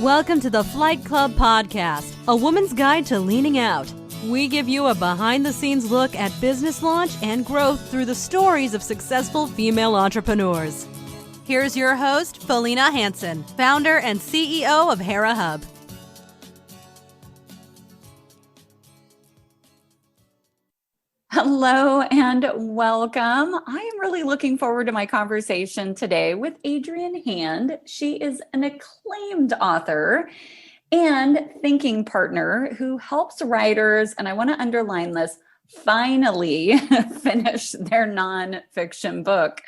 Welcome to the Flight Club Podcast, a woman's guide to leaning out. We give you a behind-the-scenes look at business launch and growth through the stories of successful female entrepreneurs. Here's your host, Felina Hansen, founder and CEO of Hera Hub. Hello and welcome. I am really looking forward to my conversation today with Adrienne Hand. She is an acclaimed author and thinking partner who helps writers, and I want to underline this, finally finish their nonfiction book.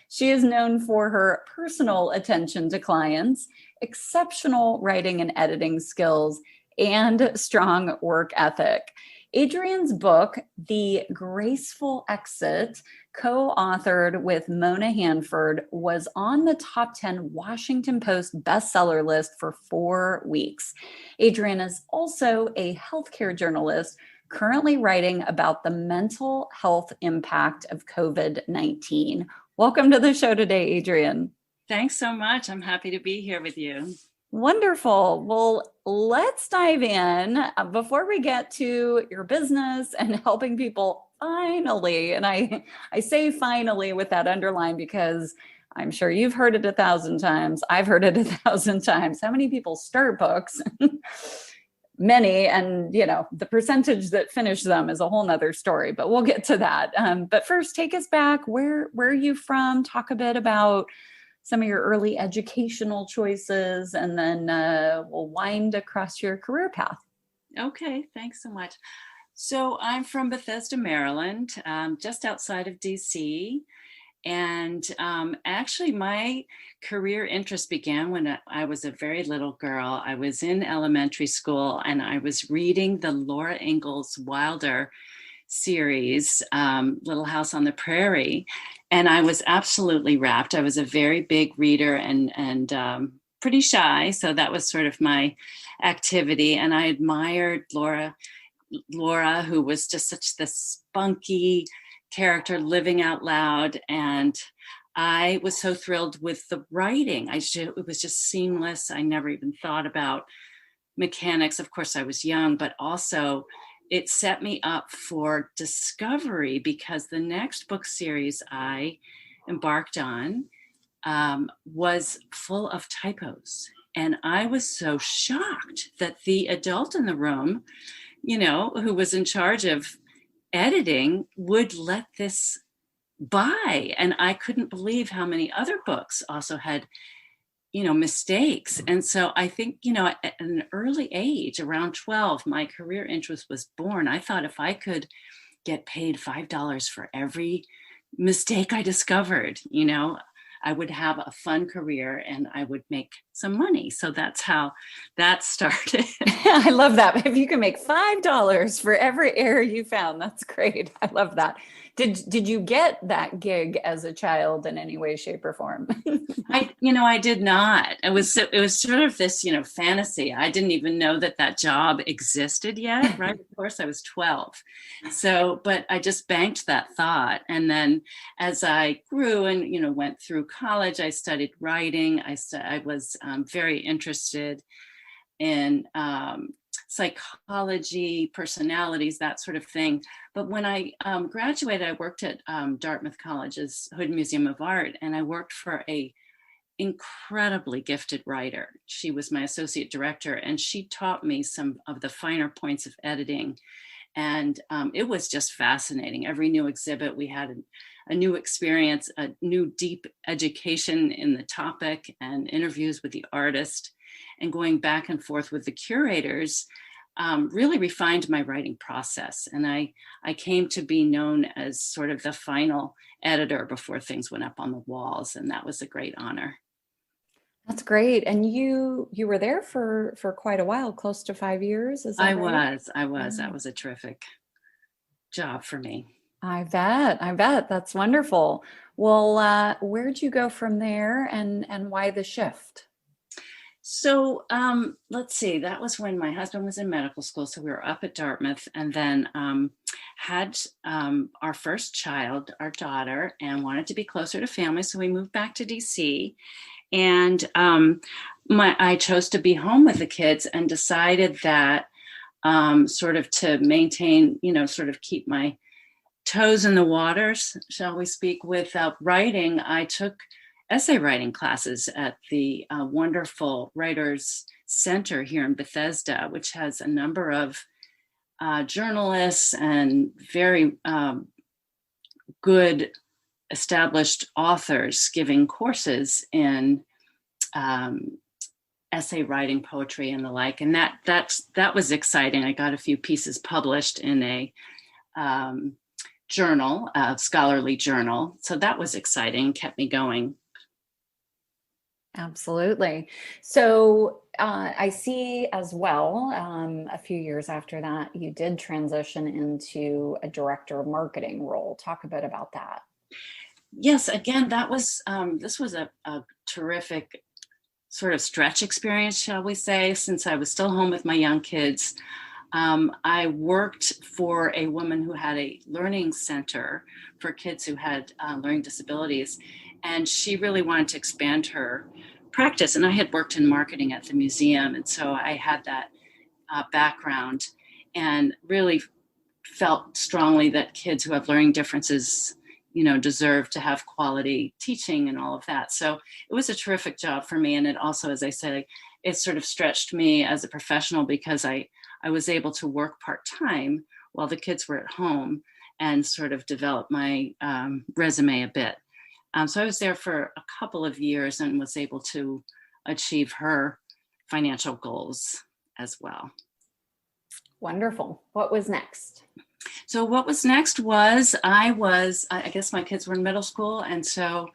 She is known for her personal attention to clients, exceptional writing and editing skills, and strong work ethic. Adrienne's book, The Graceful Exit, co-authored with Mona Hanford, was on the top 10 Washington Post bestseller list for 4 weeks. Adrienne is also a healthcare journalist currently writing about the mental health impact of COVID-19. Welcome to the show today, Adrienne. Thanks so much. I'm happy to be here with you. Wonderful. Well, let's dive in. Before we get to your business and helping people finally, and I say finally with that underline because I'm sure you've heard it 1,000 times. I've heard it 1,000 times. How many people start books? Many, and the percentage that finish them is a whole nother story, but we'll get to that. But first, take us back. Where are you from? Talk a bit about some of your early educational choices, and then we'll wind across your career path. Okay, thanks so much. So I'm from Bethesda, Maryland, just outside of DC. And actually my career interest began when I was a very little girl. I was in elementary school and I was reading the Laura Ingalls Wilder series, Little House on the Prairie. And I was absolutely rapt. I was a very big reader and pretty shy. So that was sort of my activity. And I admired Laura, who was just such this spunky character living out loud. And I was so thrilled with the writing. It was just seamless. I never even thought about mechanics. Of course, I was young, but also it set me up for discovery because the next book series I embarked on was full of typos. And I was so shocked that the adult in the room, who was in charge of editing, would let this by. And I couldn't believe how many other books also had mistakes. And so I think, at an early age, around 12, my career interest was born. I thought if I could get paid $5 for every mistake I discovered, I would have a fun career and I would make some money. So that's how that started. I love that. If you can make $5 for every error you found, that's great. I love that. Did you get that gig as a child in any way, shape, or form? I did not. It was sort of this, fantasy. I didn't even know that job existed yet, right? Of course, I was 12. So, but I just banked that thought. And then as I grew and, went through college, I studied writing. I was very interested in psychology, personalities, that sort of thing. But when I graduated, I worked at Dartmouth College's Hood Museum of Art, and I worked for a incredibly gifted writer. She was my associate director, and she taught me some of the finer points of editing. And it was just fascinating. Every new exhibit, we had a new experience, a new deep education in the topic, and interviews with the artist, and going back and forth with the curators really refined my writing process. And I came to be known as sort of the final editor before things went up on the walls. And that was a great honor. That's great. And you were there for quite a while, close to 5 years. Is that right? I was. That was a terrific job for me. I bet. That's wonderful. Well, where'd you go from there and why the shift? So let's see, that was when my husband was in medical school. So we were up at Dartmouth and then had our first child, our daughter, and wanted to be closer to family. So we moved back to DC. And I chose to be home with the kids and decided that sort of to maintain, sort of keep my toes in the waters, shall we speak, with writing, I took essay writing classes at the wonderful Writers Center here in Bethesda, which has a number of journalists and very good established authors giving courses in essay writing, poetry, and the like. And that was exciting. I got a few pieces published in a journal, a scholarly journal. So that was exciting, kept me going. Absolutely. So I see as well, a few years after that, you did transition into a director of marketing role. Talk a bit about that. Yes, again, that was this was a terrific sort of stretch experience, shall we say, since I was still home with my young kids. I worked for a woman who had a learning center for kids who had learning disabilities, and she really wanted to expand her practice. And I had worked in marketing at the museum, and so I had that background and really felt strongly that kids who have learning differences, deserve to have quality teaching and all of that. So it was a terrific job for me. And it also, as I said, it sort of stretched me as a professional because I was able to work part-time while the kids were at home and sort of develop my resume a bit. So I was there for a couple of years and was able to achieve her financial goals as well. Wonderful. What was next? So what was next was I guess my kids were in middle school, and so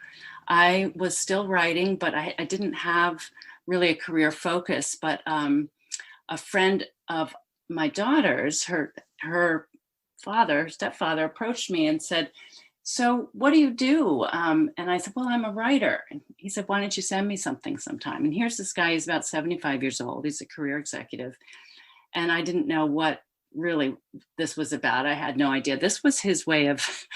I was still writing, but I didn't have really a career focus. But a friend of my daughter's, her stepfather approached me and said, "So what do you do?" And I said, "Well, I'm a writer." And he said, "Why don't you send me something sometime?" And here's this guy, he's about 75 years old. He's a career executive. And I didn't know what really this was about. I had no idea. This was his way of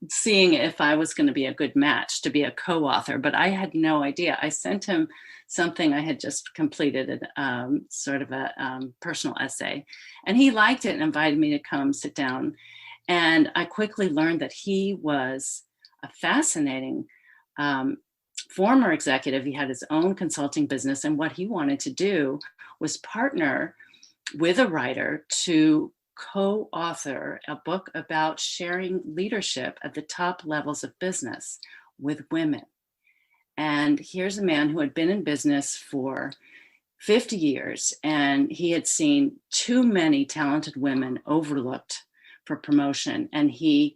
seeing if I was going to be a good match to be a co-author, but I had no idea. I sent him something I had just completed, sort of a personal essay, and he liked it and invited me to come sit down. And I quickly learned that he was a fascinating former executive. He had his own consulting business, and what he wanted to do was partner with a writer to co-author a book about sharing leadership at the top levels of business with women. And here's a man who had been in business for 50 years, and he had seen too many talented women overlooked for promotion, and he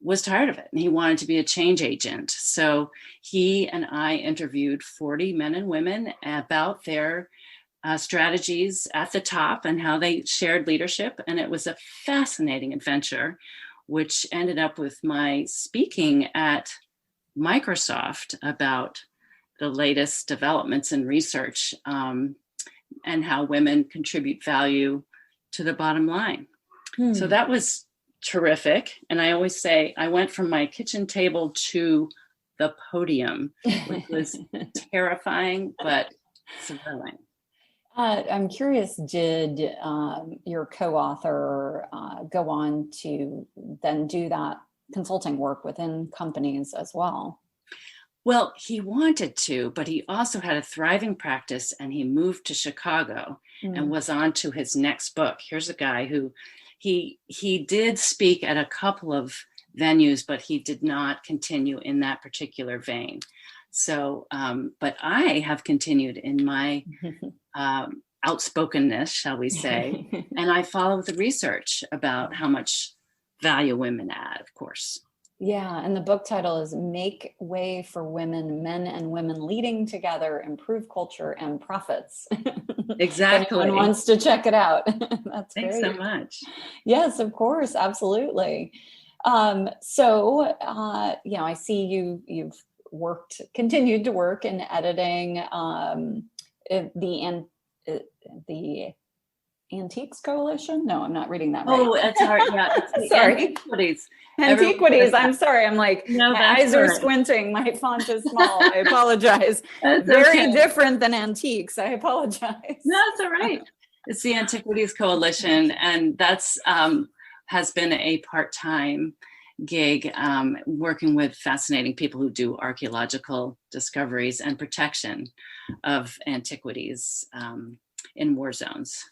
was tired of it, and he wanted to be a change agent. So he and I interviewed 40 men and women about their strategies at the top and how they shared leadership. And it was a fascinating adventure, which ended up with my speaking at Microsoft about the latest developments in research and how women contribute value to the bottom line. So that was terrific. And I always say I went from my kitchen table to the podium, which was terrifying, but thrilling. I'm curious, did your co-author go on to then do that consulting work within companies as well? Well, he wanted to, but he also had a thriving practice, and he moved to Chicago and was on to his next book. Here's a guy who he did speak at a couple of venues, but he did not continue in that particular vein. So, but I have continued in my outspokenness, shall we say, and I follow the research about how much value women add, of course. Yeah, and the book title is Make Way for Women, Men and Women Leading Together, Improve Culture and Profits. Exactly. If anyone wants to check it out. That's Thanks great. so much. Yes, of course, absolutely. I see you've continued to work in editing the Antiques Coalition? No, I'm not reading that right. Oh, it's hard. Yeah, it's the Sorry. Antiquities. Antiquities. I'm sorry. I'm like, No, my eyes are squinting. My font is small. I apologize. That's Very okay. different than antiques. I apologize. No, that's all right. It's the Antiquities Coalition, and that's has been a part-time gig working with fascinating people who do archaeological discoveries and protection of antiquities in war zones.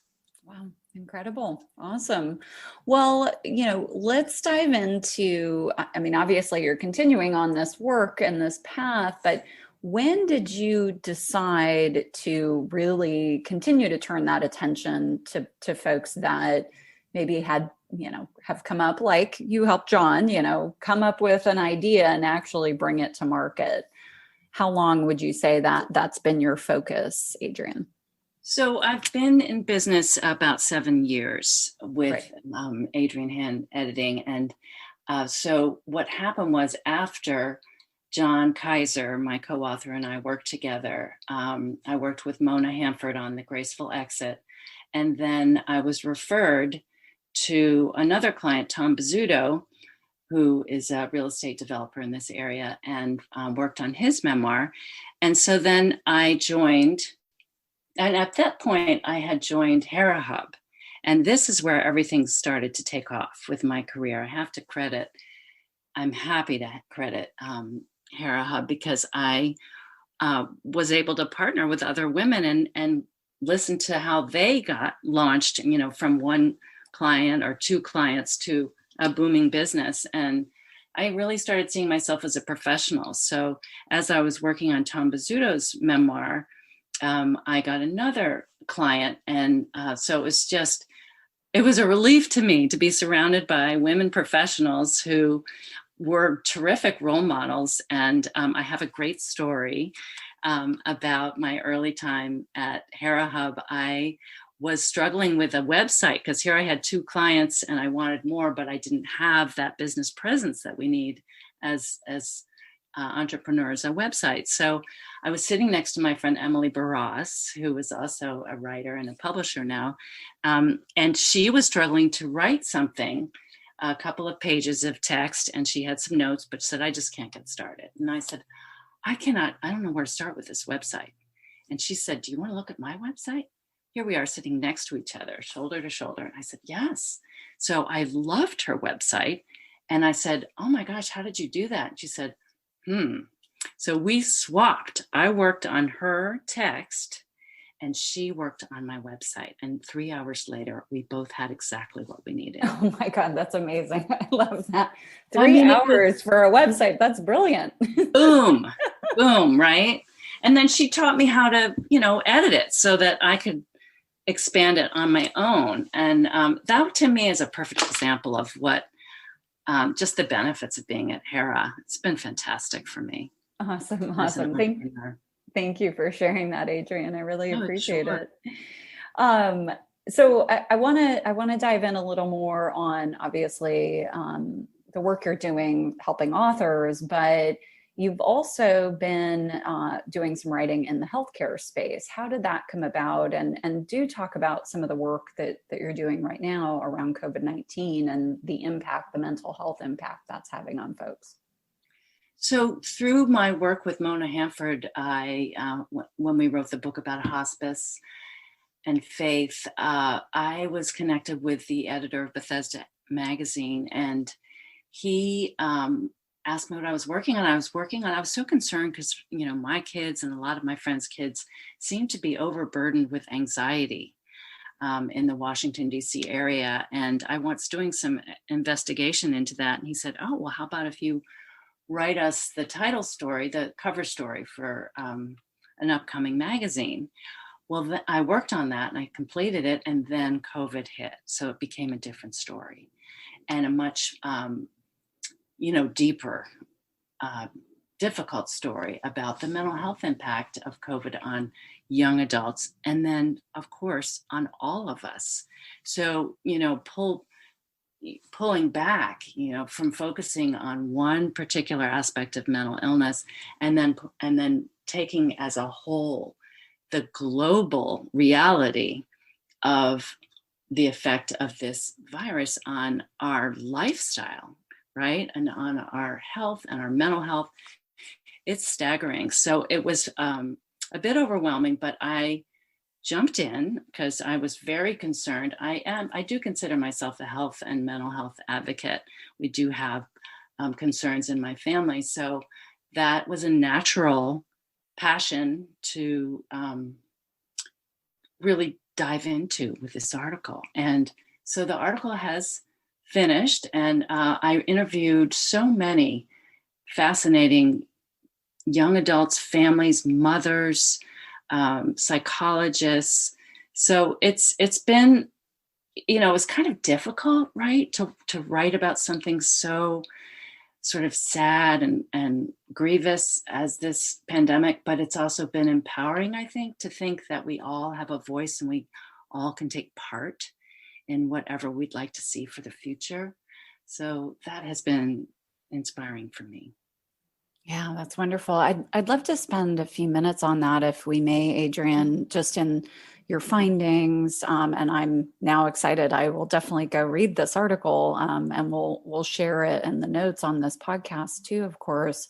Wow, incredible. Awesome. Well, let's dive into, I mean, obviously you're continuing on this work and this path, but when did you decide to really continue to turn that attention to folks that maybe had, have come up, like you helped John, come up with an idea and actually bring it to market? How long would you say that that's been your focus, Adrienne? So I've been in business about 7 years with Adrienne Hand Editing. And so what happened was, after John Kaiser, my co-author, and I worked together, I worked with Mona Hamford on The Graceful Exit. And then I was referred to another client, Tom Bizzuto, who is a real estate developer in this area, and worked on his memoir. And so then I joined. And at that point, I had joined Hera Hub. And this is where everything started to take off with my career. I'm happy to credit Hera Hub, because I was able to partner with other women and listen to how they got launched, from one client or two clients to a booming business. And I really started seeing myself as a professional. So as I was working on Tom Bizzuto's memoir, I got another client. And so it was a relief to me to be surrounded by women professionals who were terrific role models. And I have a great story about my early time at Hera Hub. I was struggling with a website, because here I had two clients and I wanted more, but I didn't have that business presence that we need as entrepreneurs, a website. So I was sitting next to my friend Emily Barras, who is also a writer and a publisher now. And she was struggling to write something, a couple of pages of text, and she had some notes, but said, I just can't get started. And I said, I don't know where to start with this website. And she said, do you want to look at my website? Here we are sitting next to each other, shoulder to shoulder. And I said, yes. So I loved her website. And I said, oh my gosh, how did you do that? And she said, So we swapped. I worked on her text and she worked on my website. And 3 hours later, we both had exactly what we needed. Oh my God, that's amazing. I love that. 3 hours for a website. That's brilliant. Boom, boom, right? And then she taught me how to, edit it so that I could expand it on my own. And that to me is a perfect example of what just the benefits of being at Hera. It's been fantastic for me. Awesome. Thank you for sharing that, Adrienne. I really appreciate it. So I want to dive in a little more on, obviously, the work you're doing helping authors, but you've also been doing some writing in the healthcare space. How did that come about? And do talk about some of the work that you're doing right now around COVID-19 and the impact, the mental health impact that's having on folks. So through my work with Mona Hamford, when we wrote the book about hospice and faith, I was connected with the editor of Bethesda magazine, and he asked me what I was working on. I was so concerned because, my kids and a lot of my friends' kids seem to be overburdened with anxiety in the Washington, D.C. area. And I was doing some investigation into that. And he said, oh, well, how about if you write us the title story, the cover story for an upcoming magazine? Well, I worked on that and I completed it, and then COVID hit. So it became a different story and a much deeper, difficult story about the mental health impact of COVID on young adults. And then, of course, on all of us. So, pulling back, from focusing on one particular aspect of mental illness, and then taking as a whole the global reality of the effect of this virus on our lifestyle, right? And on our health and our mental health. It's staggering. So it was a bit overwhelming, but I jumped in because I was very concerned. I do consider myself a health and mental health advocate. We do have concerns in my family. So that was a natural passion to really dive into with this article. And so the article has finished, and I interviewed so many fascinating young adults, families, mothers, psychologists. So it's been, it's kind of difficult, right, to write about something so sort of sad and grievous as this pandemic, but it's also been empowering, I think, to think that we all have a voice and we all can take part in whatever we'd like to see for the future. So that has been inspiring for me. Yeah, that's wonderful. I'd love to spend a few minutes on that, if we may, Adrienne, just in your findings. And I'm now excited. I will definitely go read this article, and we'll share it in the notes on this podcast too, of course.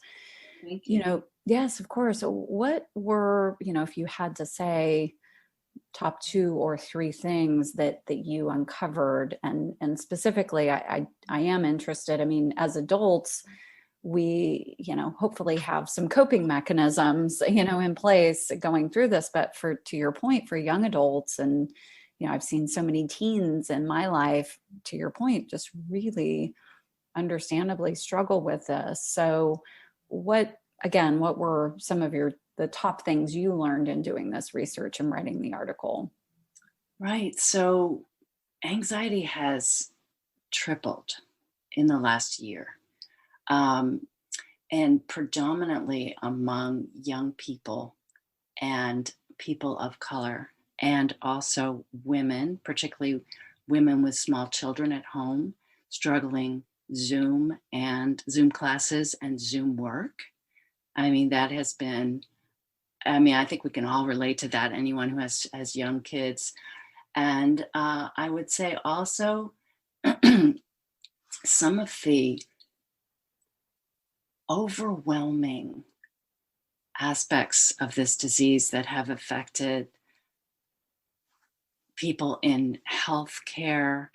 Thank you. Yes, of course. What were, if you had to say top 2 or 3 things that you uncovered, and specifically, I am interested. I mean, as adults, we, hopefully have some coping mechanisms, in place going through this. But to your point, for young adults, and, I've seen so many teens in my life, to your point, just really understandably struggle with this. So what were some of the top things you learned in doing this research and writing the article? Right. So anxiety has tripled in the last year. And predominantly among young people and people of color, and also women, particularly women with small children at home, struggling Zoom classes and Zoom work. I mean, that has been, I think we can all relate to that, anyone who has young kids. And I would say also some of the overwhelming aspects of this disease that have affected people in healthcare,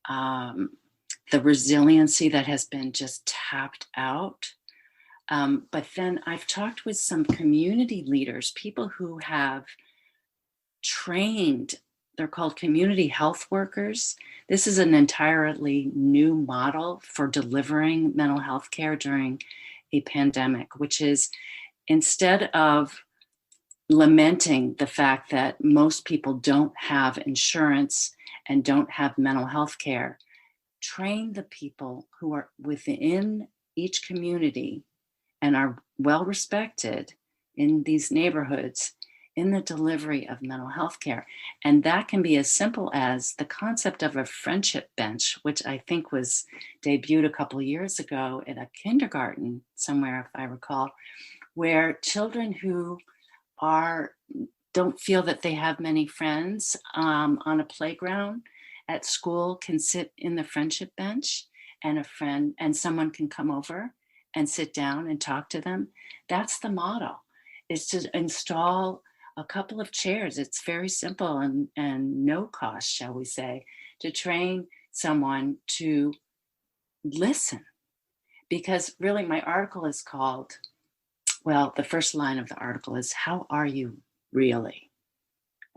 the resiliency that has been just tapped out. But then I've talked with some community leaders, people who have trained, they're called community health workers. This is an entirely new model for delivering mental health care during a pandemic, which is, instead of lamenting the fact that most people don't have insurance and don't have mental health care, train the people who are within each community and are well respected in these neighborhoods in the delivery of mental health care. And that can be as simple as the concept of a friendship bench, which I think was debuted a couple of years ago at a kindergarten somewhere, if I recall, where children who don't feel that they have many friends on a playground at school can sit in the friendship bench, and someone can come over and sit down and talk to them. That's the model, is to install a couple of chairs. It's very simple and no cost, shall we say, to train someone to listen. Because really, my article is called, well, the first line of the article is, how are you really?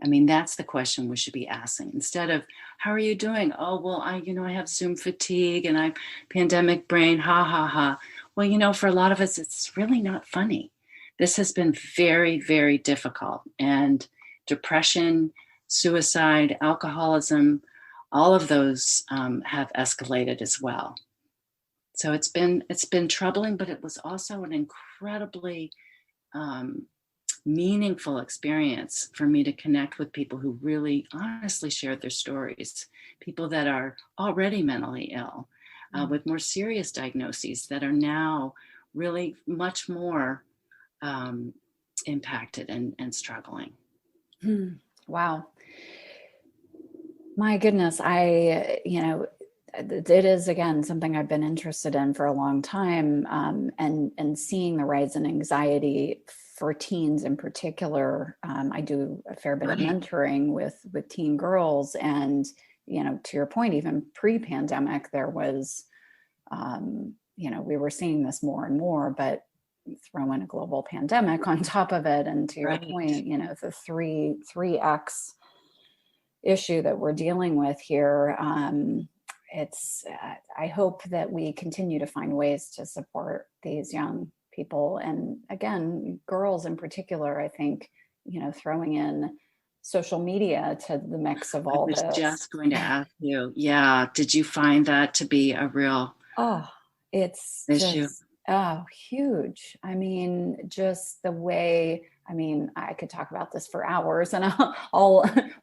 I mean, that's the question we should be asking, instead of, how are you doing? Oh, well, I have Zoom fatigue and I'm pandemic brain, ha, ha, ha. Well, for a lot of us, it's really not funny. This has been very, very difficult. And depression, suicide, alcoholism, all of those have escalated as well. So it's been troubling, but it was also an incredibly meaningful experience for me to connect with people who really honestly shared their stories, people that are already mentally ill, with more serious diagnoses that are now really much more impacted and struggling. Wow. My goodness, it is again something I've been interested in for a long time, and seeing the rise in anxiety for teens in particular. I do a fair bit of Right. mentoring with teen girls, and to your point, even pre-pandemic, there was, we were seeing this more and more, but throw in a global pandemic on top of it, and to your Right. point, the three X issue that we're dealing with here. It's I hope that we continue to find ways to support these young people, and again, girls in particular. I think throwing in social media to the mix of I all was this. just going to ask you, yeah, did you find that to be a real Oh, it's issue? just, oh, huge. I mean, just the way, I mean, I could talk about this for hours, and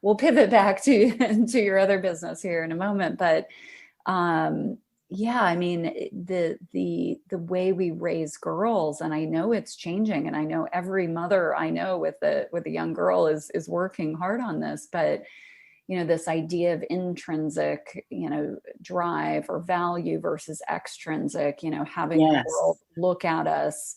we'll pivot back to your other business here in a moment. But um, yeah, I mean, the way we raise girls, and I know it's changing, and I know every mother I know with a young girl is working hard on this, but this idea of intrinsic, drive or value versus extrinsic, having the Yes. world look at us,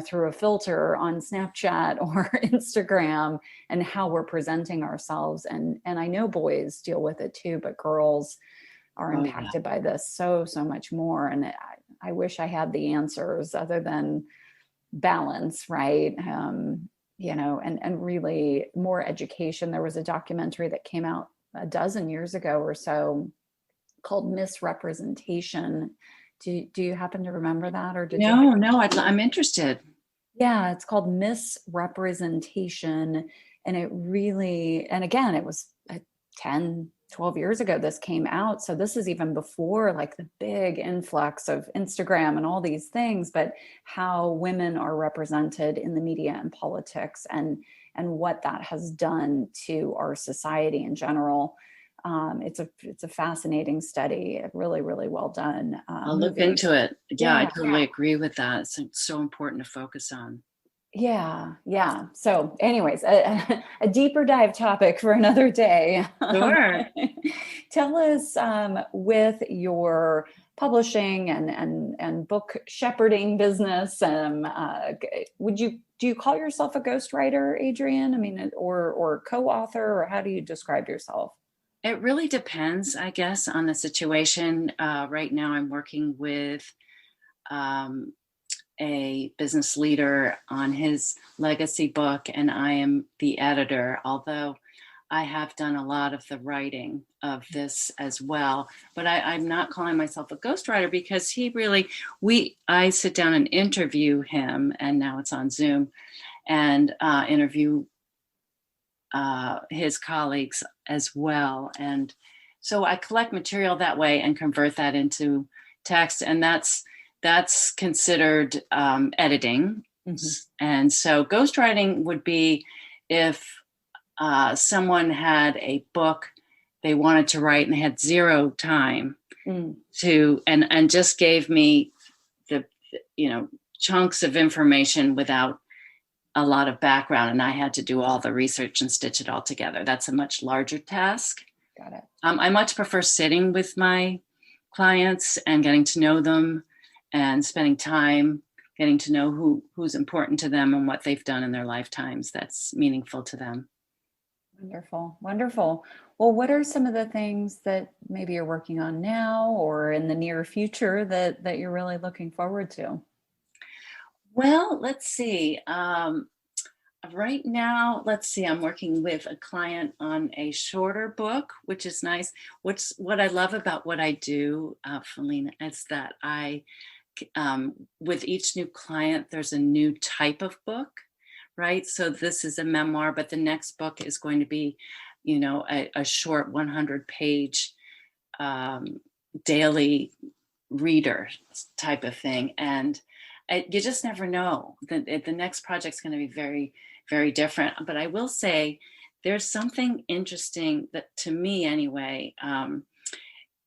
through a filter on Snapchat or Instagram, and how we're presenting ourselves. And I know boys deal with it too, but girls are Oh, yeah. impacted by this so much more. And I wish I had the answers other than balance, right? And really more education. There was a documentary that came out a dozen years ago or so called Misrepresentation. Do you happen to remember that, or did you? No, no, I'm interested. Yeah, it's called Misrepresentation. And it really, and again, it was 10, 12 years ago this came out. So this is even before like the big influx of Instagram and all these things, but how women are represented in the media and politics, and what that has done to our society in general. It's a fascinating study, really, really well done I'll look movie. into it. Yeah, I Yeah. totally agree with that. It's so important to focus on. Yeah. So, anyways, a deeper dive topic for another day. Sure. Tell us, with your publishing and book shepherding business, do you call yourself a ghostwriter, Adrienne? I mean, or co-author, or how do you describe yourself? It really depends, I guess, on the situation. Right now, I'm working with um, a business leader on his legacy book, and I am the editor, although I have done a lot of the writing of this as well. But I'm not calling myself a ghostwriter because I sit down and interview him, and now it's on Zoom, and interview his colleagues as well. And so I collect material that way and convert that into text, and that's considered editing. Mm-hmm. And so ghostwriting would be if someone had a book they wanted to write and they had zero time to, and just gave me the chunks of information without a lot of background, and I had to do all the research and stitch it all together. That's a much larger task. Got it. I much prefer sitting with my clients and getting to know them and spending time getting to know who's important to them and what they've done in their lifetimes that's meaningful to them. Wonderful. Well, what are some of the things that maybe you're working on now or in the near future that you're really looking forward to? Well, let's see. Right now, I'm working with a client on a shorter book, which is nice. What I love about what I do, Felina, is that with each new client, there's a new type of book, right? So this is a memoir, but the next book is going to be, a short 100-page daily reader type of thing. And you just never know. The next project's going to be very, very different. But I will say there's something interesting that, to me anyway,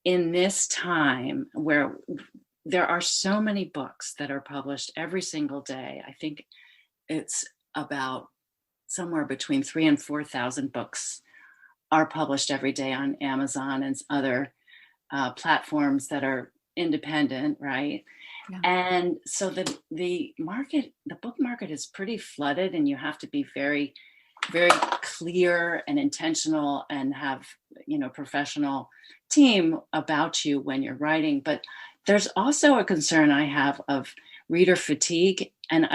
in this time where there are so many books that are published every single day. I think it's about somewhere between 3,000 and 4,000 books are published every day on Amazon and other platforms that are independent, right? Yeah. And so the book market is pretty flooded, and you have to be very, very clear and intentional and have, professional team about you when you're writing. But there's also a concern I have of reader fatigue, and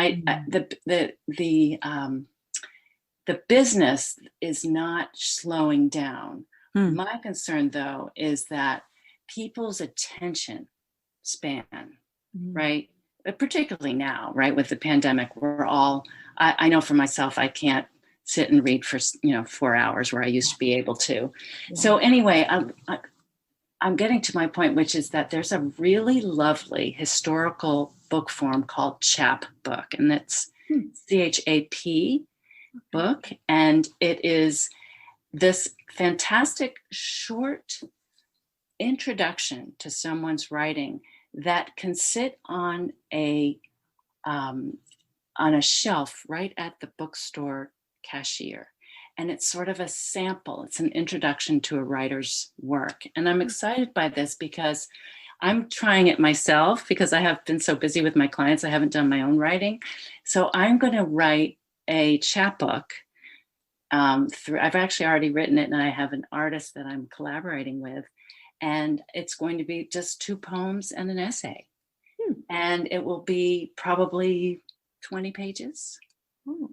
the business is not slowing down. My concern, though, is that people's attention span, right? But particularly now, right, with the pandemic, we're all, I know for myself, I can't sit and read for, 4 hours where I used to be able to. Yeah. So anyway, I'm getting to my point, which is that there's a really lovely historical book form called chapbook, and that's CHAP book. And it is this fantastic short introduction to someone's writing that can sit on a shelf right at the bookstore cashier. And it's sort of a sample. It's an introduction to a writer's work. And I'm excited by this because I'm trying it myself, because I have been so busy with my clients. I haven't done my own writing. So I'm going to write a chapbook. I've actually already written it, and I have an artist that I'm collaborating with. And it's going to be just 2 poems and an essay. And it will be probably 20 pages.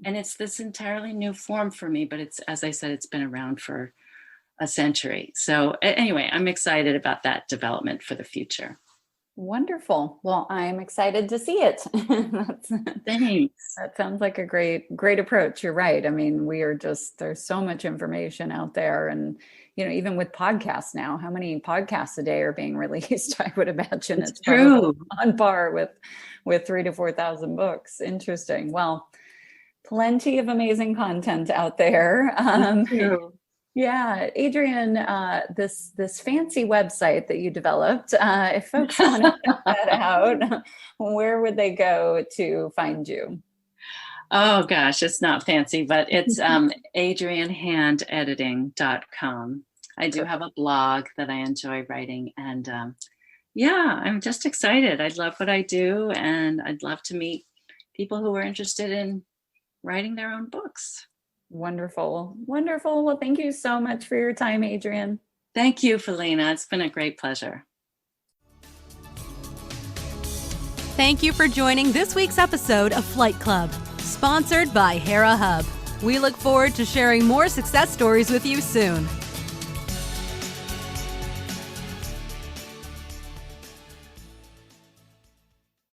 And it's this entirely new form for me, but it's, as I said, it's been around for a century. So anyway, I'm excited about that development for the future. Wonderful. Well, I'm excited to see it. Thanks. That sounds like a great approach. You're right. I mean, there's so much information out there. And, even with podcasts now, how many podcasts a day are being released? I would imagine it's true. On par with 3,000 to 4,000 books. Interesting. Well, plenty of amazing content out there. Yeah, Adrienne, this fancy website that you developed, if folks want to check that out, where would they go to find you? Oh gosh, it's not fancy, but it's adriennehandediting.com. I do have a blog that I enjoy writing, and I'm just excited. I love what I do, and I'd love to meet people who are interested in writing their own books. Wonderful. Well, thank you so much for your time, Adrienne. Thank you, Felina. It's been a great pleasure. Thank you for joining this week's episode of Flight Club, sponsored by Hera Hub. We look forward to sharing more success stories with you soon.